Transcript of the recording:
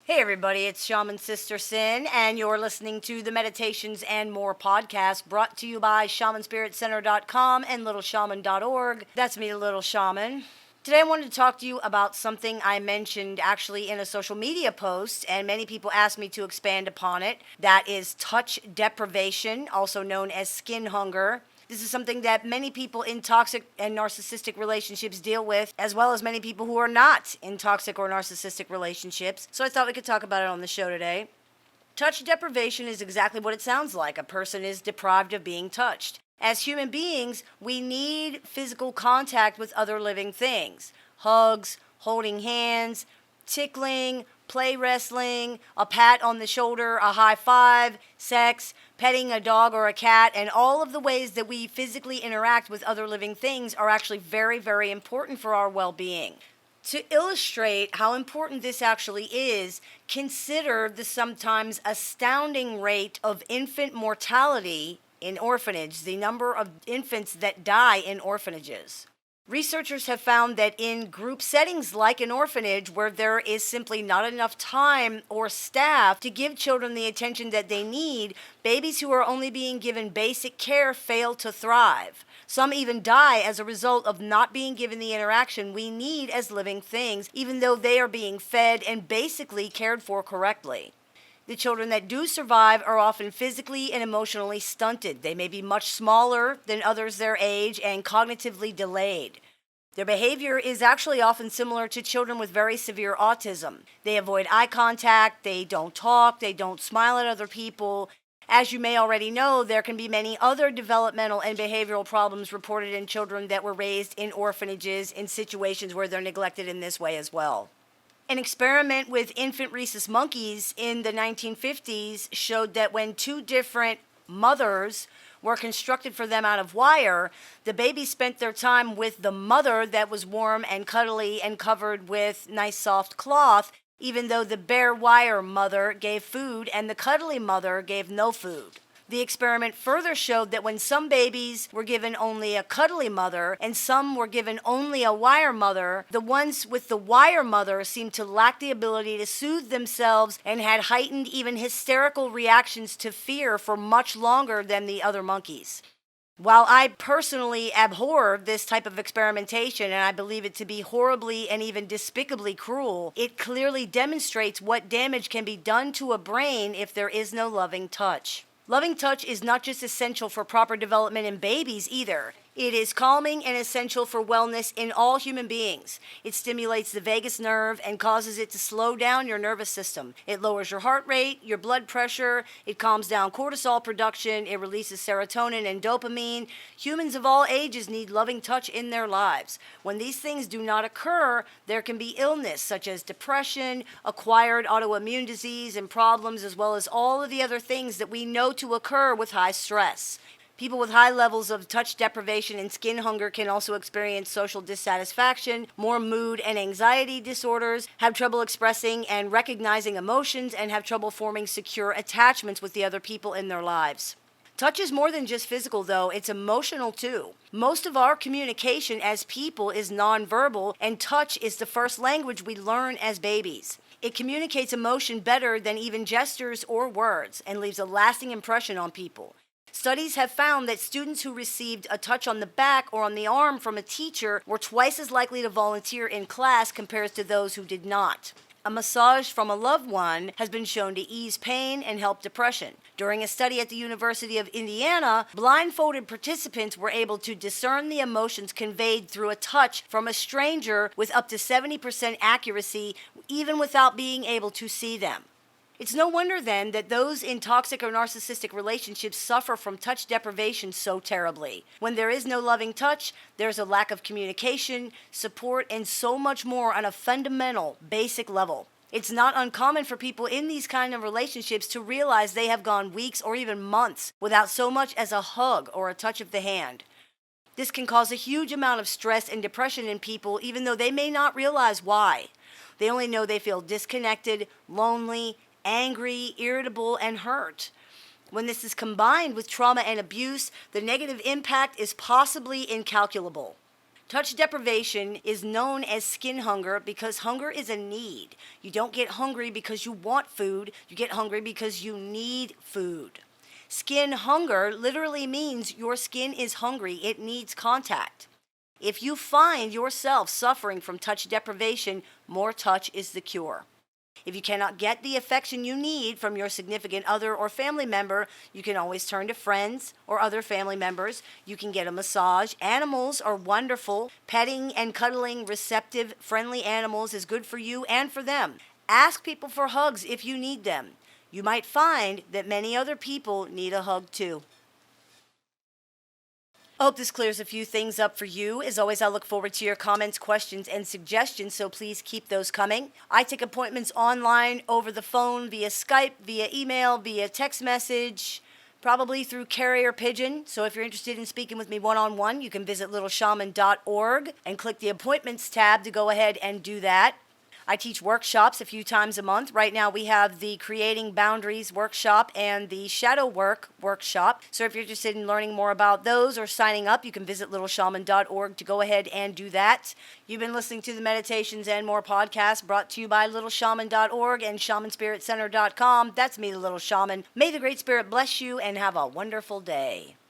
Hey everybody, it's Shaman Sister Sin, and you're listening to the Meditations and More podcast brought to you by shamanspiritcenter.com and littleshaman.org. That's me, Little Shaman. Today I wanted to talk to you about something I mentioned actually in a social media post, and many people asked me to expand upon it. That is touch deprivation, also known as skin hunger. This is something that many people in toxic and narcissistic relationships deal with, as well as many people who are not in toxic or narcissistic relationships. So I thought we could talk about it on the show today. Touch deprivation is exactly what it sounds like. A person is deprived of being touched. As human beings, we need physical contact with other living things. Hugs, holding hands, tickling, play wrestling, a pat on the shoulder, a high five, sex, petting a dog or a cat, and all of the ways that we physically interact with other living things are actually very, very important for our well-being. To illustrate how important this actually is, consider the sometimes astounding rate of infant mortality in orphanage, the number of infants that die in orphanages. Researchers have found that in group settings like an orphanage, where there is simply not enough time or staff to give children the attention that they need, babies who are only being given basic care fail to thrive. Some even die as a result of not being given the interaction we need as living things, even though they are being fed and basically cared for correctly. The children that do survive are often physically and emotionally stunted. They may be much smaller than others their age and cognitively delayed. Their behavior is actually often similar to children with very severe autism. They avoid eye contact, they don't talk, they don't smile at other people. As you may already know, there can be many other developmental and behavioral problems reported in children that were raised in orphanages in situations where they're neglected in this way as well. An experiment with infant rhesus monkeys in the 1950s showed that when two different mothers were constructed for them out of wire, the babies spent their time with the mother that was warm and cuddly and covered with nice soft cloth, even though the bare wire mother gave food and the cuddly mother gave no food. The experiment further showed that when some babies were given only a cuddly mother and some were given only a wire mother, the ones with the wire mother seemed to lack the ability to soothe themselves and had heightened, even hysterical reactions to fear for much longer than the other monkeys. While I personally abhor this type of experimentation and I believe it to be horribly and even despicably cruel, it clearly demonstrates what damage can be done to a brain if there is no loving touch. Loving touch is not just essential for proper development in babies either. It is calming and essential for wellness in all human beings. It stimulates the vagus nerve and causes it to slow down your nervous system. It lowers your heart rate, your blood pressure, it calms down cortisol production, it releases serotonin and dopamine. Humans of all ages need loving touch in their lives. When these things do not occur, there can be illness such as depression, acquired autoimmune disease and problems, as well as all of the other things that we know to occur with high stress. People with high levels of touch deprivation and skin hunger can also experience social dissatisfaction, more mood and anxiety disorders, have trouble expressing and recognizing emotions, and have trouble forming secure attachments with the other people in their lives. Touch is more than just physical, though. It's emotional, too. Most of our communication as people is nonverbal, and touch is the first language we learn as babies. It communicates emotion better than even gestures or words and leaves a lasting impression on people. Studies have found that students who received a touch on the back or on the arm from a teacher were twice as likely to volunteer in class compared to those who did not. A massage from a loved one has been shown to ease pain and help depression. During a study at the University of Indiana, blindfolded participants were able to discern the emotions conveyed through a touch from a stranger with up to 70% accuracy, even without being able to see them. It's no wonder then that those in toxic or narcissistic relationships suffer from touch deprivation so terribly. When there is no loving touch, there's a lack of communication, support, and so much more on a fundamental, basic level. It's not uncommon for people in these kind of relationships to realize they have gone weeks or even months without so much as a hug or a touch of the hand. This can cause a huge amount of stress and depression in people, even though they may not realize why. They only know they feel disconnected, lonely, angry, irritable, and hurt. When this is combined with trauma and abuse, the negative impact is possibly incalculable. Touch deprivation is known as skin hunger because hunger is a need. You don't get hungry because you want food, you get hungry because you need food. Skin hunger literally means your skin is hungry, it needs contact. If you find yourself suffering from touch deprivation, more touch is the cure. If you cannot get the affection you need from your significant other or family member, you can always turn to friends or other family members. You can get a massage. Animals are wonderful. Petting and cuddling receptive, friendly animals is good for you and for them. Ask people for hugs if you need them. You might find that many other people need a hug too. I hope this clears a few things up for you. As always, I look forward to your comments, questions, and suggestions, so please keep those coming. I take appointments online, over the phone, via Skype, via email, via text message, probably through carrier pigeon. So if you're interested in speaking with me one-on-one, you can visit littleshaman.org and click the appointments tab to go ahead and do that. I teach workshops a few times a month. Right now we have the Creating Boundaries workshop and the Shadow Work workshop. So if you're interested in learning more about those or signing up, you can visit littleshaman.org to go ahead and do that. You've been listening to the Meditations and More podcast brought to you by littleshaman.org and shamanspiritcenter.com. That's me, the Little Shaman. May the Great Spirit bless you and have a wonderful day.